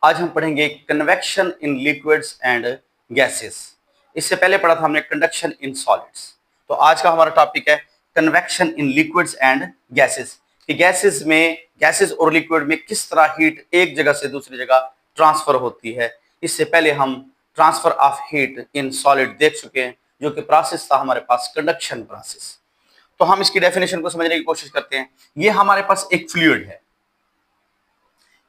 आज हम पढ़ेंगे convection in liquids and gases. इससे पहले पढ़ा था हमने कंडक्शन इन सॉलिड्स। तो आज का हमारा टॉपिक है convection in liquids and gases, कि गैसेस और लिक्विड में किस तरह हीट एक जगह से दूसरी जगह ट्रांसफर होती है। इससे पहले हम transfer of heat in solid देख चुके हैं, जो कि प्रोसेस था हमारे पास कंडक्शन प्रोसेस। तो हम इसकी डेफिनेशन को समझने की कोशिश करते हैं। ये हमारे पास एक फ्लूइड है।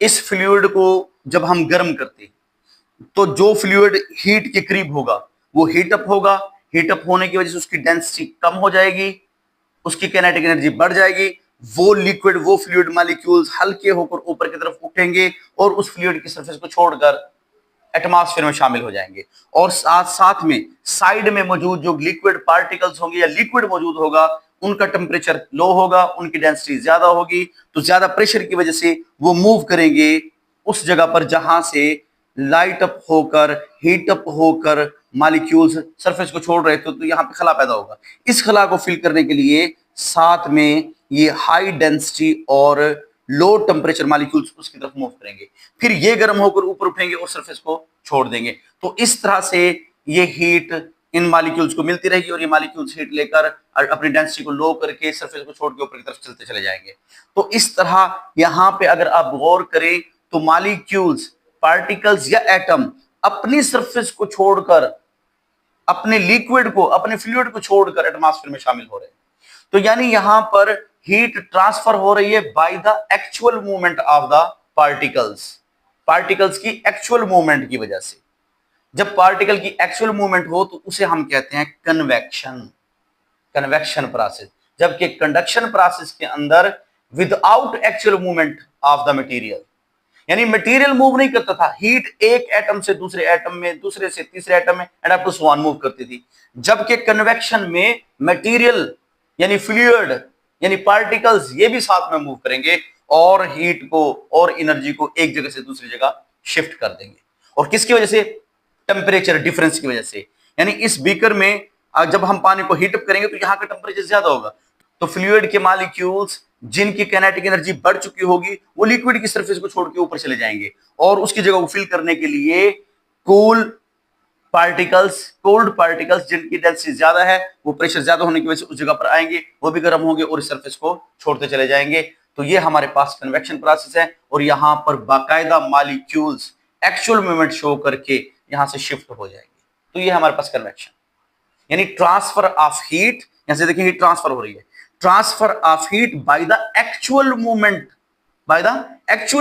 इस फ्लूइड को जब हम गर्म करते हैं तो जो फ्लूइड हीट के करीब होगा वो हीट अप होगा। हीट अप होने की वजह से उसकी डेंसिटी कम हो जाएगी, उसकी काइनेटिक एनर्जी बढ़ जाएगी। वो फ्लूइड मॉलिक्यूल्स हल्के होकर ऊपर की तरफ उठेंगे और उस फ्लूइड की सरफेस को छोड़कर एटमॉस्फेयर में शामिल हो जाएंगे। और साथ साथ में साइड में मौजूद जो लिक्विड पार्टिकल्स होंगे या लिक्विड मौजूद होगा, उनका टेम्परेचर लो होगा, उनकी डेंसिटी ज्यादा होगी। तो ज्यादा प्रेशर की वजह से वो मूव करेंगे उस जगह पर जहां से लाइट अप होकर हीट अप होकर मॉलिक्यूल्स सरफेस को छोड़ रहे थे। तो यहां पे खला पैदा होगा। इस खला को फिल करने के लिए साथ में ये हाई डेंसिटी और लो टेम्परेचर मॉलिक्यूल्स उसकी तरफ मूव करेंगे, फिर ये गर्म होकर ऊपर उठेंगे और सरफेस को छोड़ देंगे। तो इस तरह से ये हीट इन मॉलिक्यूल्स को मिलती रहेगी और ये मॉलिक्यूल्स हीट लेकर अपनी डेंसिटी को लो करके सरफेस को छोड़ के ऊपर की तरफ चलते चले जाएंगे। तो इस तरह यहां पे अगर आप गौर करें तो मॉलिक्यूल्स, पार्टिकल्स या एटम अपनी सरफेस को छोड़कर, अपने लिक्विड को, अपने फ्लूइड को छोड़कर एटमॉस्फेयर में शामिल हो रहे हैं। तो यानी यहां पर हीट ट्रांसफर हो रही है by the actual movement of the particles. Particles की एक्चुअल मूवमेंट की वजह से। जब पार्टिकल की एक्चुअल मूवमेंट हो तो उसे हम कहते हैं कन्वेक्शन, कन्वेक्शन प्रोसेस। जबकि कंडक्शन प्रोसेस के अंदर without actual movement of the material, यानी मटेरियल मूव नहीं करता था, हीट एक एटम से दूसरे एटम में, दूसरे से तीसरे एटम में end up to so on move करती थी। जबकि कन्वेक्शन में मटेरियल यानी फ्लूइड यानी पार्टिकल्स ये भी साथ में मूव करेंगे और हीट को और एनर्जी को एक जगह से दूसरी जगह शिफ्ट कर देंगे। और किसकी वजह से? टेम्परेचर डिफरेंस की वजह से। यानी इस बीकर में जब हम पानी को हीट अप करेंगे तो यहां का टेम्परेचर ज्यादा होगा। तो फ्लूइड के मॉलिक्यूल्स जिनकी काइनेटिक एनर्जी बढ़ चुकी होगी वो लिक्विड की सरफेस को छोड़ के ऊपर चले जाएंगे और उसकी जगह को फिल करने के लिए कोल्ड पार्टिकल्स जिनकी डेंसिटी ज्यादा है, वो प्रेशर ज्यादा होने की वजह से उस जगह पर आएंगे, वो भी गर्म होंगे और इस सरफेस को छोड़ते चले जाएंगे। तो ये हमारे पास कन्वेक्शन प्रोसेस है और यहां पर बाकायदा मॉलिक्यूल्स एक्चुअल मूवमेंट शो करके यहां से शिफ्ट हो जाएंगे। तो ये हमारे पास कन्वेक्शन यानी ट्रांसफर ऑफ हीट। यहां से देखिए हीट ट्रांसफर हो रही है, transfer of heat by the actual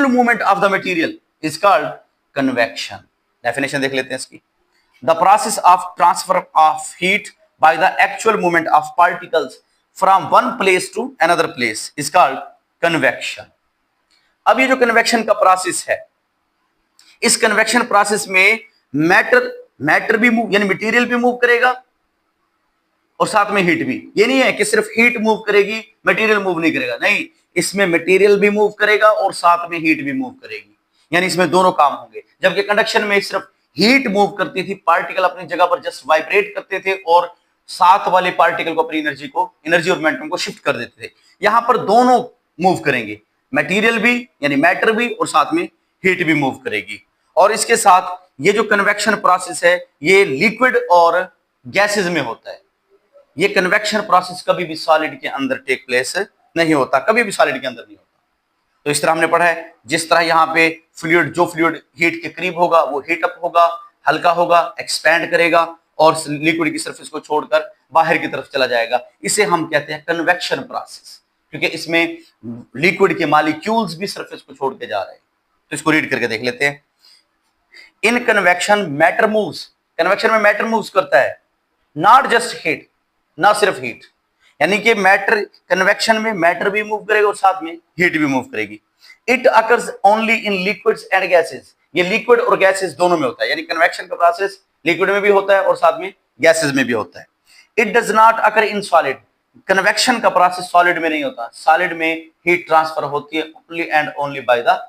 movement of the material is called convection. Definition देख लेते हैं इसकी। The process of transfer of heat by the actual movement of particles from one place to another place is called convection. अब ये जो convection का process है, इस कन्वेक्शन प्रोसेस में मैटर भी मूव यानी मटेरियल भी मूव करेगा और साथ में हीट भी। ये नहीं है कि सिर्फ हीट मूव करेगी मटेरियल मूव नहीं करेगा, नहीं, इसमें मटेरियल भी मूव करेगा और साथ में हीट भी मूव करेगी, यानी इसमें दोनों काम होंगे। जबकि कंडक्शन में सिर्फ हीट मूव करती थी, पार्टिकल अपनी जगह पर जस्ट वाइब्रेट करते थे और साथ वाले पार्टिकल को अपनी एनर्जी और मोमेंटम को शिफ्ट कर देते थे। यहां पर दोनों मूव करेंगे, मटेरियल भी यानी मैटर भी और साथ में हीट भी मूव करेगी। और इसके साथ ये जो कन्वेक्शन प्रोसेस है ये लिक्विड और गैसेस में होता है। ये कन्वेक्शन प्रोसेस कभी भी सॉलिड के अंदर टेक प्लेस नहीं होता, कभी भी सॉलिड के अंदर नहीं होता। तो इस तरह हमने पढ़ा है, जिस तरह यहां पे जो फ्लूइड हीट के करीब होगा वो हीट अप होगा, हल्का होगा, एक्सपैंड करेगा और लिक्विड की सरफेस को छोड़कर बाहर की तरफ चला जाएगा। इसे हम कहते हैं कन्वेक्शन प्रोसेस, क्योंकि इसमें लिक्विड के मॉलिक्यूल्स भी सरफेस को छोड़ के जा रहे हैं। तो इसको रीड करके देख लेते हैं। इन कन्वेक्शन मैटर मूव्स, कन्वेक्शन में मैटर मूव्स करता है, नॉट जस्ट हीट, ना सिर्फ हीट, यानी कि मैटर, कन्वेक्शन में मैटर भी मूव करेगा और साथ में हीट भी मूव करेगी। It occurs only in liquids and gases, ये लिक्विड और गैसेस दोनों में होता है, यानी कन्वेक्शन का प्रोसेस लिक्विड में भी होता है और साथ में गैसेस में भी होता है। It does not occur in solid, convection का प्रोसेस सॉलिड में नहीं होता, सॉलिड में हीट ट्रांसफर होती है only and only by the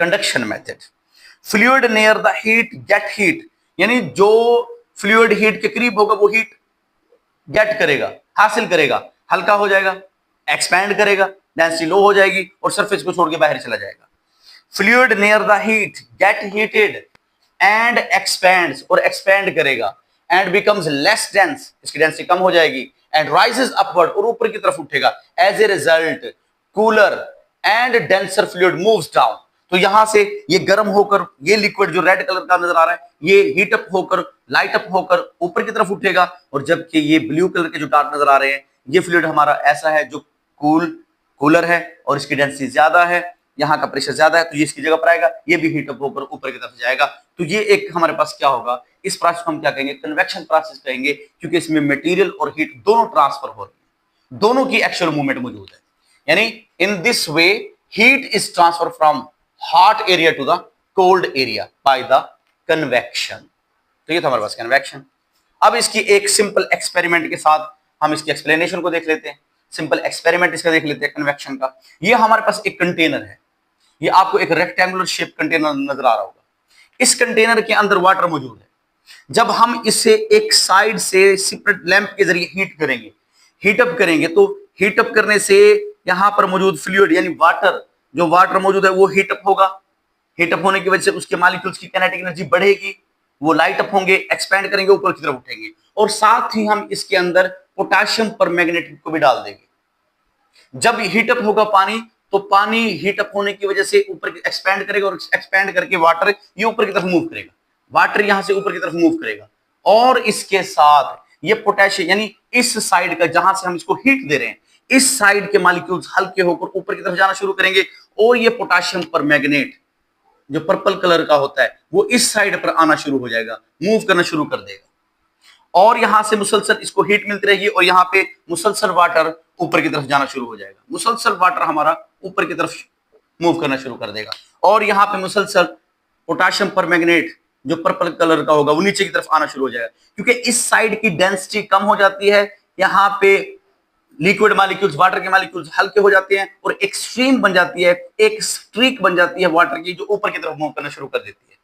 conduction method. Fluid near the heat get heat, यानी जो फ्लूइड हीट के करीब होगा वो हीट गेट करेगा, हासिल करेगा, हल्का हो जाएगा, एक्सपैंड करेगा, डेंसिटी लो हो जाएगी और सरफेस को छोड़ के बाहर चला जाएगा। Fluid near the heat gate heated and expends, और एक्सपेंड करेगा, एंड बिकम्स लेस डेंस, इसकी डेंसिटी कम हो जाएगी, एंड राइजेस अपवर्ड, और ऊपर की तरफ उठेगा। As a result cooler and denser fluid moves down. तो यहां से ये गर्म होकर, ये लिक्विड जो रेड कलर का नजर आ रहा है, ये हीट अप होकर, लाइट अप होकर ऊपर की तरफ उठेगा, और जबकि ये ब्लू कलर के जो डार्क नजर आ रहे हैं, ये फ्लूइड हमारा ऐसा है जो कूलर है और इसकी डेंसिटी ज्यादा है, यहाँ का प्रेशर ज्यादा है, तो ये इसकी जगह पर आएगा, ये भी हीट अप होकर ऊपर की तरफ जाएगा। तो ये एक हमारे पास क्या होगा, इस प्रोसेस को हम क्या कहेंगे, कन्वेक्शन प्रोसेस कहेंगे, क्योंकि इसमें मटेरियल और हीट दोनों ट्रांसफर हो रही है, दोनों की एक्चुअल मूवमेंट मौजूद है। यानी in this way heat is transfer from hot area to the cold area by the convection. तो ये था हमारे पास कन्वेक्शन। अब इसकी एक सिंपल एक्सपेरिमेंट के साथ हम इसकी एक्सप्लेनेशन को देख लेते हैं। सिंपल एक्सपेरिमेंट इसका देख लेते हैं कन्वेक्शन का। ये हमारे पास एक कंटेनर है, ये आपको एक रेक्टेंगुलर शेप कंटेनर नजर आ रहा होगा। इस कंटेनर के अंदर वाटर मौजूद है। जब हम इसे एक साइड से सेपरेट लैंप के जरिए हीट करेंगे, हीट अप करेंगे, तो हीट अप करने से यहां पर मौजूद फ्लूइड यानी वाटर, जो वाटर मौजूद है वो हीट अप होगा। हीट अप होने की वजह से उसके मॉलिक्यूल्स की काइनेटिक एनर्जी बढ़ेगी, वो लाइट अप होंगे, एक्सपेंड करेंगे, ऊपर की तरफ उठेंगे, और साथ ही हम इसके अंदर पोटेशियम परमैंगनेट को भी डाल देंगे। जब हीट अप होगा पानी, तो पानी हीट अप होने की वजह से ऊपर एक्सपेंड करेगा, और एक्सपेंड करके वाटर ये ऊपर की तरफ मूव करेगा, वाटर यहां से ऊपर की तरफ मूव करेगा, और इसके साथ ये पोटेशियम यानी इस साइड का जहां से हम इसको हीट दे रहे हैं, इस साइड के मॉलिक्यूल्स हल्के होकर ऊपर की तरफ जाना शुरू करेंगे, और ये पोटेशियम परमैंगनेट जो पर्पल कलर का होता है वो इस साइड पर आना शुरू हो जाएगा, मूव करना शुरू कर देगा, और यहां से मुसलसल इसको हीट मिलती रहेगी, और यहां पे मुसलसल वाटर ऊपर की तरफ जाना शुरू हो जाएगा। मुसलसल वाटर हमारा ऊपर की तरफ मूव करना शुरू कर देगा, और यहां पे मुसलसल पोटेशियम परमैंगनेट जो पर्पल कलर का होगा वो नीचे की तरफ आना शुरू हो जाएगा, क्योंकि इस साइड की डेंसिटी कम हो जाती है, यहां पे लिक्विड मॉलिक्यूल्स, वाटर के मॉलिक्यूल्स हल्के हो जाते हैं, और एक स्ट्रीम बन जाती है, एक स्ट्रीक बन जाती है वाटर की, जो ऊपर की तरफ मूव करना शुरू कर देती है।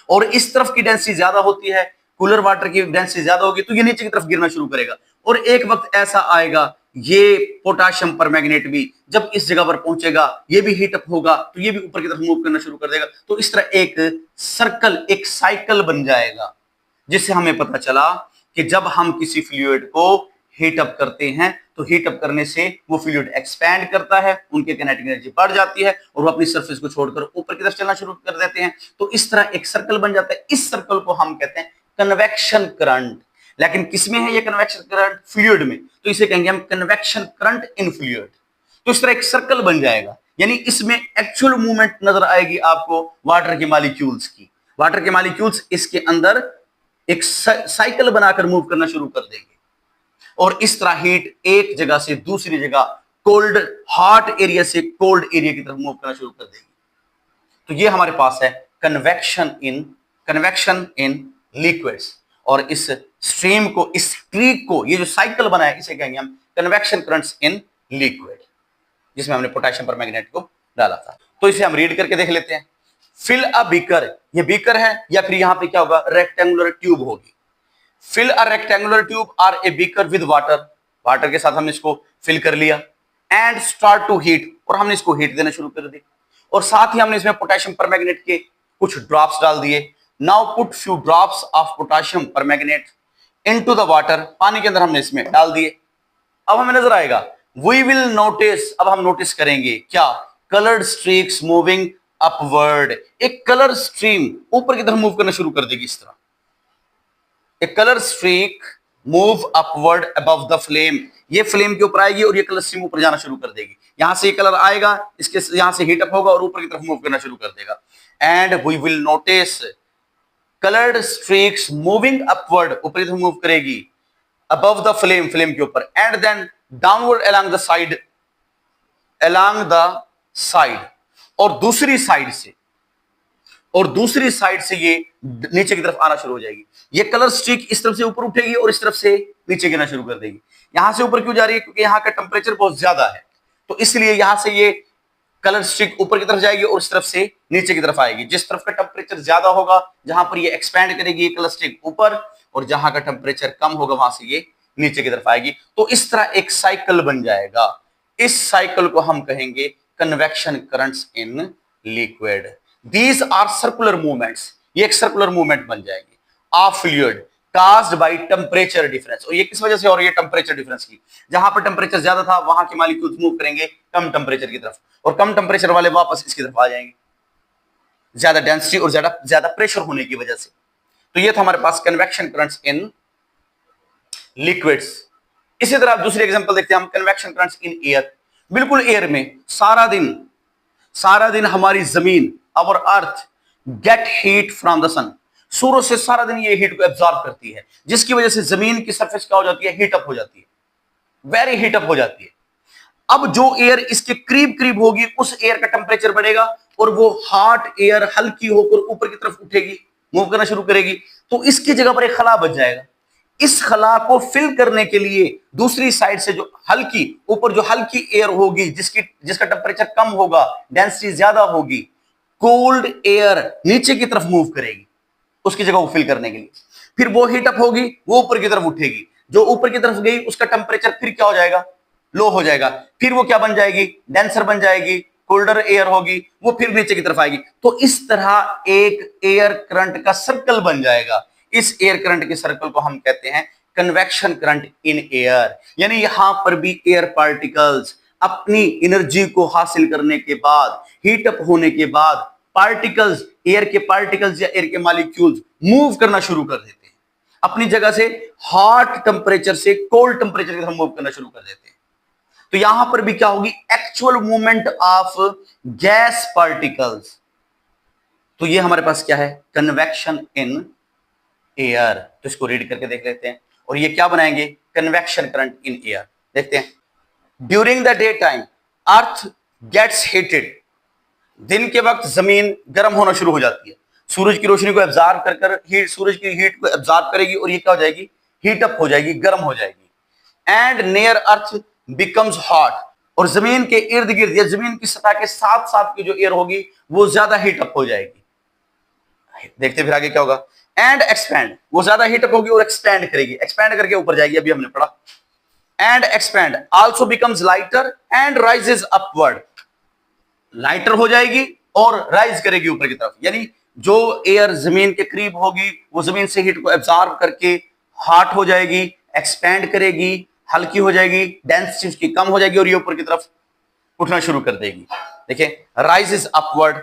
और इस तरफ की डेंसिटी ज्यादा होती है, कूलर वाटर की डेंसिटी ज्यादा होगी, तो ये नीचे की तरफ गिरना शुरू करेगा, और एक वक्त ऐसा आएगा ये पोटेशियम परमैंगनेट भी जब इस जगह पर पहुंचेगा, ये भी हीट अप होगा, तो ये भी ऊपर की तरफ मूव करना शुरू कर देगा। तो इस तरह एक सर्कल, एक साइकिल बन जाएगा, जिससे हमें पता चला कि जब हम किसी फ्लूइड को हीट अप करते हैं, तो हीट अप करने से वो फ्लूइड एक्सपैंड करता है, उनके काइनेटिक एनर्जी बढ़ जाती है, और वो अपनी सरफेस को छोड़कर ऊपर की तरफ चलना शुरू कर देते हैं। तो इस तरह एक सर्कल बन जाता है। इस सर्कल को हम कहते हैं कन्वेक्शन करंट। लेकिन किसमें है ये कन्वेक्शन करंट? फ्लूइड में, तो इसे कहेंगे हम कन्वेक्शन करंट इन फ्लूइड। तो इस तरह एक सर्कल बन जाएगा, यानी इसमें एक्चुअल मूवमेंट नजर आएगी आपको वाटर के मॉलिक्यूल्स की। वाटर के मॉलिक्यूल्स इसके अंदर एक साइकिल बनाकर मूव करना शुरू कर देंगे, और इस तरह हीट एक जगह से दूसरी जगह, कोल्ड हॉट एरिया से कोल्ड एरिया की तरफ मूव करना शुरू कर देगी। तो ये हमारे पास है कन्वेक्शन इन लिक्विड्स, और इस स्ट्रीम को, इस स्ट्रीक को, ये जो साइकिल बना है, इसे कहेंगे हम कन्वेक्शन करंट्स इन लिक्विड, जिसमें हमने पोटेशियम परमैंगनेट को डाला था। तो इसे हम रीड करके देख लेते हैं। फिल अ बीकर, ये बीकर है, या फिर यहां पे क्या होगा, रेक्टेंगुलर ट्यूब होगी। Fill a rectangular tube or a beaker with water, water के साथ हमने इसको फिल कर लिया, एंड स्टार्ट टू हीट, और हमने इसको हीट देना शुरू कर दी, और साथ ही हमने इसमें पोटेशियम परमैंगनेट के कुछ ड्रॉप्स डाल दिए। Now put few drops of potassium permanganate into the water, पानी के अंदर हमने इसमें डाल दिए। अब हमें नजर आएगा, वी विल नोटिस, अब हम नोटिस करेंगे क्या, कलर्ड स्ट्रीक्स मूविंग अपवर्ड, एक कलर स्ट्रीम ऊपर की तरफ मूव करना शुरू कर देगी। इस तरह एक colour streak move upward above the flame, ये फ्लेम के ऊपर आएगी, और ये कलर स्ट्रीम ऊपर जाना शुरू कर देगी। यहां से ये कलर आएगा, इसके यहां से हीट अप होगा, और ऊपर की तरफ मूव करना शुरू कर देगा। And we will notice coloured streaks moving upward, ऊपर की तरफ मूव करेगी, अबव द फ्लेम, फ्लेम के ऊपर, and then downward along the side, और दूसरी साइड से ये नीचे की तरफ आना शुरू हो जाएगी। ये कलर स्ट्रीक इस तरफ से ऊपर उठेगी, और इस तरफ से नीचे गिरना शुरू कर देगी। यहां से ऊपर क्यों जा रही है? क्योंकि यहां का टेम्परेचर बहुत ज्यादा है, तो इसलिए यहां से ये कलर स्ट्रीक ऊपर की तरफ जाएगी, और इस तरफ से नीचे की तरफ आएगी। जिस तरफ का टेम्परेचर ज्यादा होगा, जहां पर ये एक्सपैंड करेगी ये कलर स्ट्रीक ऊपर, और जहां का टेम्परेचर कम होगा वहां से ये नीचे की तरफ आएगी। तो इस तरह एक साइकिल बन जाएगा। इस साइकिल को हम कहेंगे convection currents in liquid. These are circular movements, ये एक सर्कुलर मूवमेंट बन जाएगी of fluid caused by temperature difference. और ये किस वजह से, और ये टेम्परेचर डिफरेंस की, जहां पर टेम्परेचर ज्यादा था वहां के मॉलिक्यूल्स मूव करेंगे कम टेम्परेचर की तरफ, और कम टेम्परेचर वाले वापस इसकी तरफ आ जाएंगे, ज्यादा डेंसिटी और ज्यादा ज्यादा प्रेशर होने की वजह से। तो ये था हमारे पास कन्वेक्शन करंट्स इन लिक्विड्स। इसी तरह आप दूसरी एग्जांपल देखते हैं हम, कन्वेक्शन करंट्स इन एयर। बिल्कुल एयर में सारा दिन हमारी जमीन, our earth get heat from the sun, सूरज से सारा दिन ये हीट को एब्जॉर्ब करती है, जिसकी वजह से जमीन की सरफेस क्या हो जाती है, हीट अप हो जाती है, वेरी हीट अप हो जाती है। अब जो एयर इसके करीब करीब होगी उस एयर का टेम्परेचर बढ़ेगा और वो हॉट एयर हल्की होकर ऊपर की तरफ उठेगी, मूव करना शुरू करेगी, तो इसकी जगह पर एक खला बच जाएगा। इस खला को फिल करने के लिए दूसरी साइड से जो हल्की एयर होगी, जिसका टेम्परेचर कम होगा, डेंसिटी ज्यादा होगी, कोल्ड एयर नीचे की तरफ मूव करेगी उसकी जगह को फिल करने के लिए। फिर वो हीट अप होगी, वो ऊपर की तरफ उठेगी, जो ऊपर की तरफ गई उसका टेम्परेचर फिर क्या हो जाएगा, लो हो जाएगा। फिर वो क्या बन जाएगी, डेंसर बन जाएगी, कोल्डर एयर होगी, वो फिर नीचे की तरफ आएगी। तो इस तरह एक एयर करंट का सर्कल बन जाएगा। इस एयर करंट के सर्कल को हम कहते हैं कन्वेक्शन करंट इन एयर। यानी यहां पर भी एयर पार्टिकल्स अपनी एनर्जी को हासिल करने के बाद, हीट अप होने के बाद, पार्टिकल्स, एयर के पार्टिकल्स या एयर के मॉलिक्यूल्स मूव करना शुरू कर देते हैं, अपनी जगह से हॉट टेम्परेचर से कोल्ड टेम्परेचर की तरफ मूव करना शुरू कर देते हैं। तो यहां पर भी क्या होगी, actual movement of gas particles. तो ये हमारे पास क्या है, कन्वेक्शन इन एयर। तो इसको रीड करके देख लेते हैं, और ये क्या बनाएंगे, कन्वेक्शन करंट इन एयर। देखते हैं, during the day time earth gets heated. दिन के वक्त जमीन गर्म होना शुरू हो जाती है, सूरज की रोशनी को एब्जॉर्ब कर सूरज की हीट को एब्जॉर्ब करेगी और ये क्या हो जाएगी, हीट अप हो जाएगी, गर्म हो जाएगी। And near earth becomes hot, और जमीन के इर्द गिर्द या जमीन की सतह के साथ साथ की जो एयर होगी वो ज्यादा हीट अप हो जाएगी। देखते फिर आगे क्या होगा, एंड एक्सपैंड, वो ज्यादा हीट अप होगी और एक्सपैंड करेगी, एक्सपैंड करके ऊपर जाएगी, अभी हमने पढ़ा। And expand also becomes lighter and rises upward, lighter हो जाएगी और राइज करेगी ऊपर की तरफ। यानी जो एयर जमीन के करीब होगी वो जमीन से हीट को एब्जॉर्ब करके हॉट हो जाएगी, एक्सपैंड करेगी, हल्की हो जाएगी, डेंसिटी उसकी कम हो जाएगी और ये ऊपर की तरफ उठना शुरू कर देगी। देखिए, rises upward.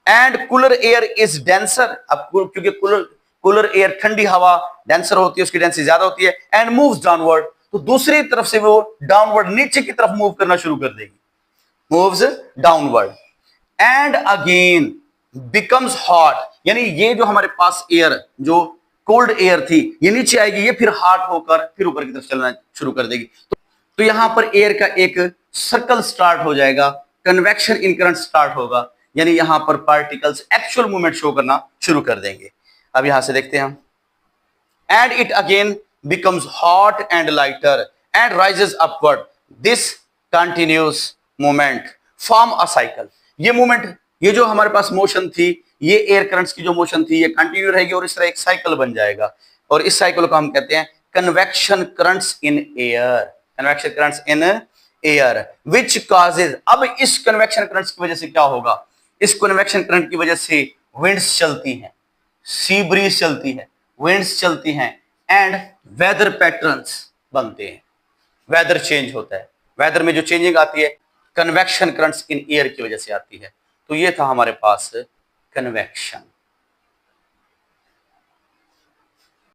And cooler air is denser, अब क्योंकि कूलर एयर ठंडी हवा डेंसर होती है, उसकी डेंसिटी ज्यादा होती है। एंड मूव्स डाउनवर्ड, तो दूसरी तरफ से वो डाउनवर्ड नीचे की तरफ मूव करना शुरू कर देगी, moves downward. And again becomes hot, यानी ये जो हमारे पास एयर, जो कोल्ड एयर थी, ये नीचे आएगी, ये फिर हॉट होकर फिर ऊपर की तरफ चलना शुरू कर देगी। तो यहां पर एयर का एक सर्कल स्टार्ट हो जाएगा, कन्वेक्शन इन करंट स्टार्ट होगा, यानी यहां पर पार्टिकल्स एक्चुअल मूवमेंट शो करना शुरू कर देंगे। अब यहां से देखते हैं हम, and it again becomes hot and lighter and rises upward, this continuous movement form a cycle. ये मूवमेंट, ये जो हमारे पास मोशन थी, ये एयर करंट्स की जो मोशन थी, ये कंटिन्यू रहेगी और इस तरह एक साइकिल बन जाएगा, और इस साइकिल को हम कहते हैं convection currents in air. Convection currents in air which causes, अब इस कन्वेक्शन करंट्स की वजह से क्या होगा, इस कन्वेक्शन करंट की वजह से विंड्स चलती हैं, सी ब्रीज चलती है, विंड्स चलती हैं, एंड वेदर पैटर्न्स बनते हैं, वेदर चेंज होता है। वेदर में जो चेंजिंग आती है कन्वेक्शन करंट्स इन एयर की वजह से आती है। तो ये था हमारे पास कन्वेक्शन।